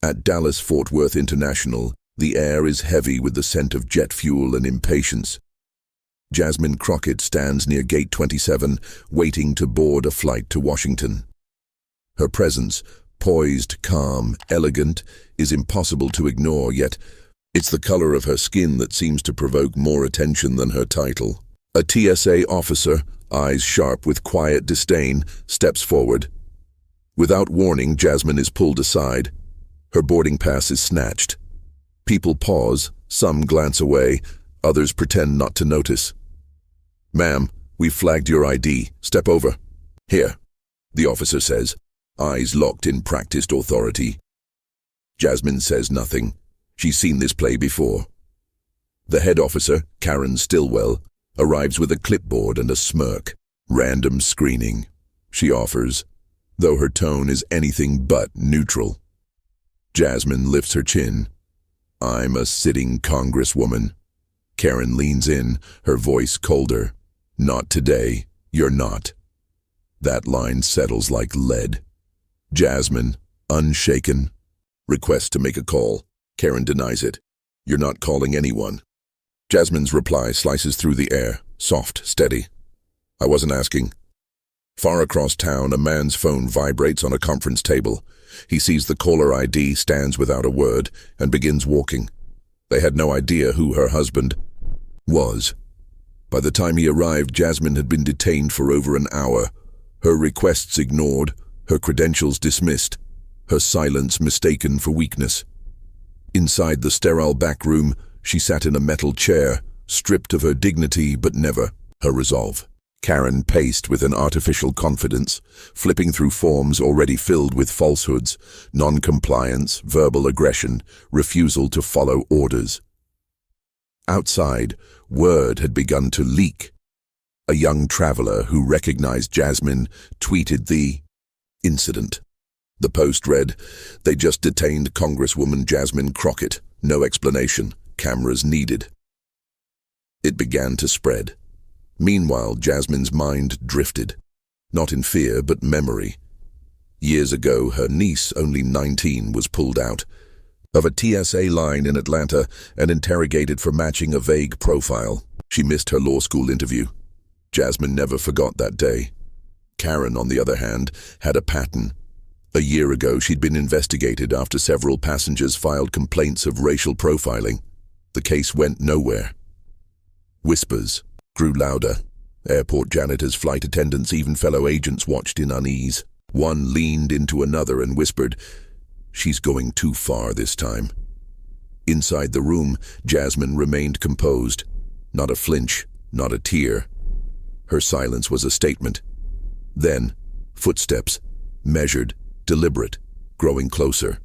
At Dallas-Fort Worth International, the air is heavy with the scent of jet fuel and impatience. Jasmine Crockett stands near Gate 27, waiting to board a flight to Washington. Her presence, poised, calm, elegant, is impossible to ignore, yet it's the color of her skin that seems to provoke more attention than her title. A TSA officer, eyes sharp with quiet disdain, steps forward. Without warning, Jasmine is pulled aside. Her boarding pass is snatched. People pause, some glance away, others pretend not to notice. "Ma'am, we've flagged your ID. Step over." "Here," the officer says, eyes locked in practiced authority. Jasmine says nothing. She's seen this play before. The head officer, Karen Stillwell, arrives with a clipboard and a smirk. "Random screening," she offers, though her tone is anything but neutral. Jasmine lifts her chin. "I'm a sitting congresswoman." Karen leans in, her voice colder. "Not today, you're not." That line settles like lead. Jasmine, unshaken, requests to make a call. Karen denies it. "You're not calling anyone." Jasmine's reply slices through the air, soft, steady. "I wasn't asking." Far across town, a man's phone vibrates on a conference table. He sees the caller ID, stands without a word, and begins walking. They had no idea who her husband was. By the time he arrived, Jasmine had been detained for over an hour, her requests ignored, her credentials dismissed, her silence mistaken for weakness. Inside the sterile back room, she sat in a metal chair, stripped of her dignity but never her resolve. Karen paced with an artificial confidence, flipping through forms already filled with falsehoods, non-compliance, verbal aggression, refusal to follow orders. Outside, word had begun to leak. A young traveler who recognized Jasmine tweeted the incident. The post read, "They just detained Congresswoman Jasmine Crockett. No explanation. Cameras needed." It began to spread. Meanwhile, Jasmine's mind drifted, not in fear but memory. Years ago, her niece, only 19, was pulled out of a TSA line in Atlanta and interrogated for matching a vague profile. She missed her law school interview. Jasmine never forgot that day. Karen, on the other hand, had a pattern. A year ago, she'd been investigated after several passengers filed complaints of racial profiling. The case went nowhere. Whispers grew louder. Airport janitors, flight attendants, even fellow agents watched in unease. One leaned into another and whispered, "She's going too far this time." Inside the room, Jasmine remained composed. Not a flinch, not a tear. Her silence was a statement. Then, footsteps, measured, deliberate, growing closer.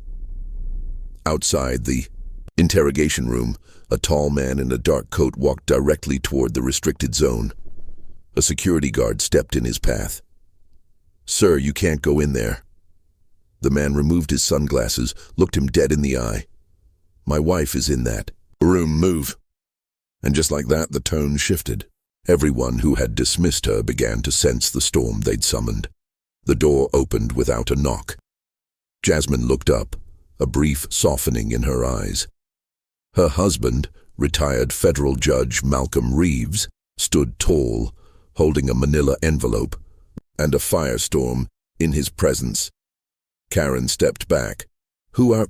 Outside the interrogation room, a tall man in a dark coat walked directly toward the restricted zone. A security guard stepped in his path. "Sir, you can't go in there." The man removed his sunglasses, looked him dead in the eye. "My wife is in that room, move." And just like that, the tone shifted. Everyone who had dismissed her began to sense the storm they'd summoned. The door opened without a knock. Jasmine looked up, a brief softening in her eyes. Her husband, retired federal judge Malcolm Reeves, stood tall, holding a manila envelope, and a firestorm in his presence. Karen stepped back. "Who are—"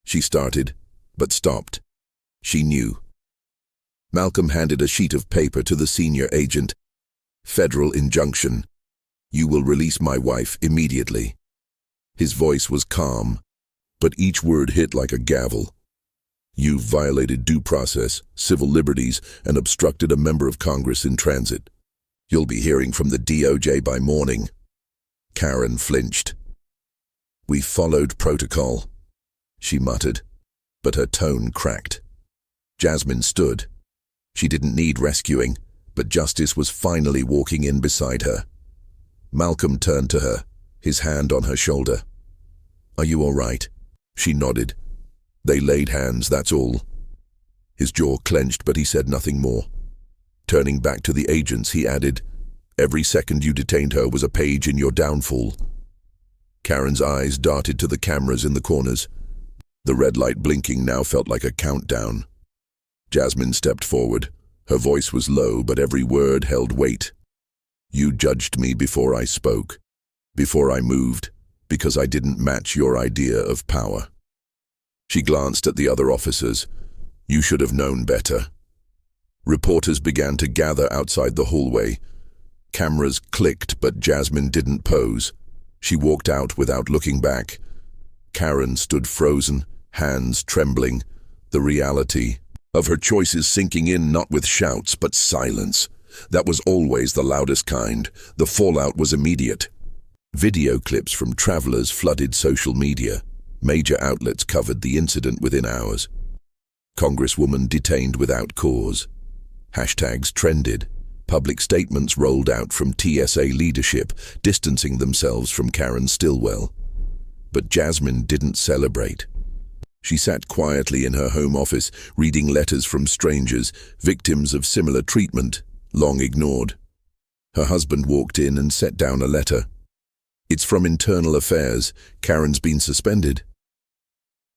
she started, but stopped. She knew. Malcolm handed a sheet of paper to the senior agent. "Federal injunction. You will release my wife immediately." His voice was calm, but each word hit like a gavel. "You've violated due process, civil liberties, and obstructed a member of Congress in transit. You'll be hearing from the DOJ by morning." Karen flinched. "We followed protocol," she muttered, but her tone cracked. Jasmine stood. She didn't need rescuing, but justice was finally walking in beside her. Malcolm turned to her, his hand on her shoulder. "Are you all right?" She nodded. They laid hands, that's all. His jaw clenched, but he said nothing more. Turning back to the agents, he added, "Every second you detained her was a page in your downfall." Karen's eyes darted to the cameras in the corners. The red light blinking now felt like a countdown. Jasmine stepped forward. Her voice was low, but every word held weight. You judged me before I spoke, before I moved, because I didn't match your idea of power. She glanced at the other officers. You should have known better. Reporters began to gather outside the hallway. Cameras clicked, but Jasmine didn't pose. She walked out without looking back. Karen stood frozen, hands trembling, the reality of her choices sinking in not with shouts but silence. That was always the loudest kind. The fallout was immediate. Video clips from travelers flooded social media. Major outlets covered the incident within hours. Congresswoman detained without cause. Hashtags trended. Public statements rolled out from TSA leadership, distancing themselves from Karen Stillwell. But Jasmine didn't celebrate. She sat quietly in her home office, reading letters from strangers, victims of similar treatment, long ignored. Her husband walked in and set down a letter. It's from Internal Affairs. Karen's been suspended.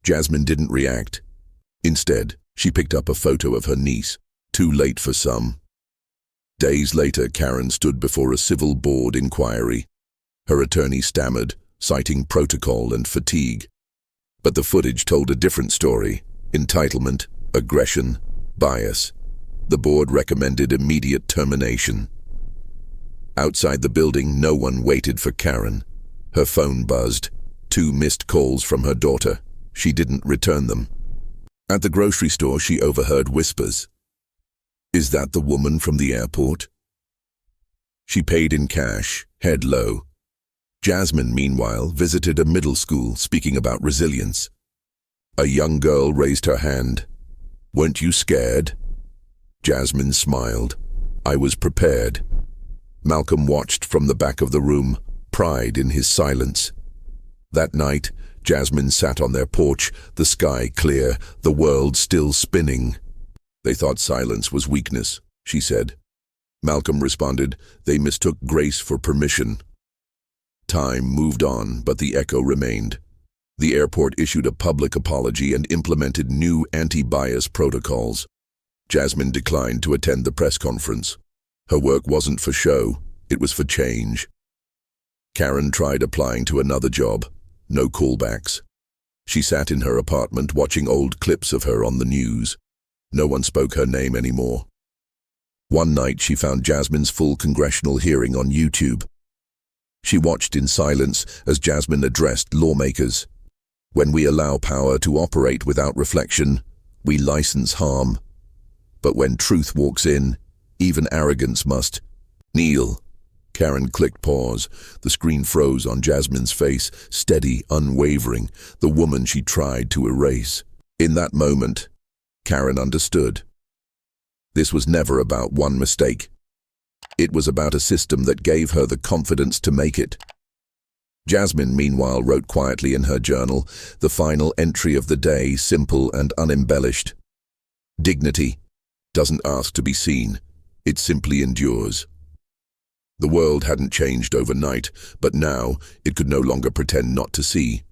Jasmine didn't react. Instead, she picked up a photo of her niece. Too late for some. Days later, Karen stood before a civil board inquiry. Her attorney stammered, citing protocol and fatigue. But the footage told a different story. Entitlement, aggression, bias. The board recommended immediate termination. Outside the building, no one waited for Karen. Her phone buzzed. 2 missed calls from her daughter. She didn't return them. At the grocery store, she overheard whispers. Is that the woman from the airport? She paid in cash, head low. Jasmine, meanwhile, visited a middle school, speaking about resilience. A young girl raised her hand. Weren't you scared? Jasmine smiled. I was prepared. Malcolm watched from the back of the room, pride in his silence. That night, Jasmine sat on their porch, the sky clear, the world still spinning. They thought silence was weakness, she said. Malcolm responded, they mistook grace for permission. Time moved on, but the echo remained. The airport issued a public apology and implemented new anti-bias protocols. Jasmine declined to attend the press conference. Her work wasn't for show, it was for change. Karen tried applying to another job. No callbacks. She sat in her apartment watching old clips of her on the news. No one spoke her name anymore. One night she found Jasmine's full congressional hearing on YouTube. She watched in silence as Jasmine addressed lawmakers. When we allow power to operate without reflection, we license harm. But when truth walks in, even arrogance must kneel. Karen clicked pause. The screen froze on Jasmine's face, steady, unwavering, the woman she tried to erase. In that moment, Karen understood. This was never about one mistake. It was about a system that gave her the confidence to make it. Jasmine, meanwhile, wrote quietly in her journal, the final entry of the day, simple and unembellished. Dignity doesn't ask to be seen, it simply endures. The world hadn't changed overnight, but now it could no longer pretend not to see.